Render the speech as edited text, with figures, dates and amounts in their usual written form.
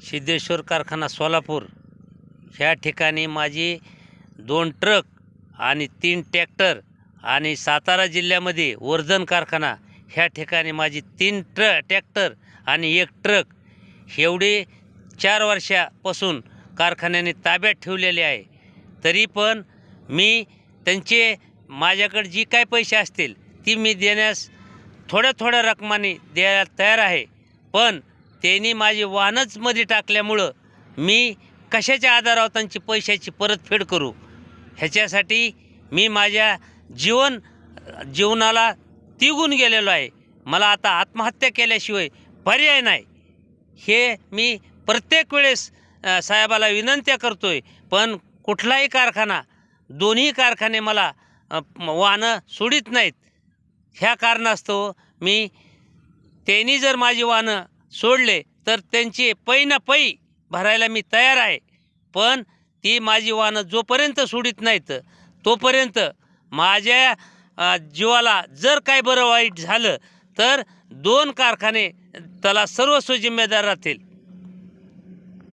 सिद्धेश्वर कारखाना सोलापूर ह्या ठिकाणी माझी 2 ट्रक आणि 3 ट्रॅक्टर आणि सातारा जिल्ह्यामध्ये वर्धन कारखाना ह्या ठिकाणी माझी 3 ट्रॅक्टर आणि 1 ट्रक एवढे 4 वर्षापासून कारखान्याने ताब्यात ठेवलेले आहे। तरी पण मी त्यांचे माझ्याकडे जी काय पैसे असतील ती मी देण्यास थोड्या रकमाने द्यायला तयार आहे, पण त्यांनी माझी वाहनच मध्ये टाकल्यामुळं मी कशाच्या आधारावर त्यांची पैशाची परतफेड करू। ह्याच्यासाठी मी माझ्या जीवनाला तिगून गेलेलो आहे। मला आता आत्महत्या केल्याशिवाय पर्याय नाही। हे मी प्रत्येक वेळेस साहेबाला विनंत्या करतोय, पण कुठलाही कारखाना, दोन्ही कारखाने मला वाहनं सोडित नाहीत। ह्या कारणास्तव मी त्यांनी जर माझी वाहनं सोडले तर त्यांचे पै ना पै भरायला मी तयार आहे, पण ती माझी वाहनं जोपर्यंत सोडित नाहीत तोपर्यंत माझ्या जीवाला जर काय बरं वाईट झालं तर 2 कारखाने त्याला सर्वस्व जिम्मेदार राहतील।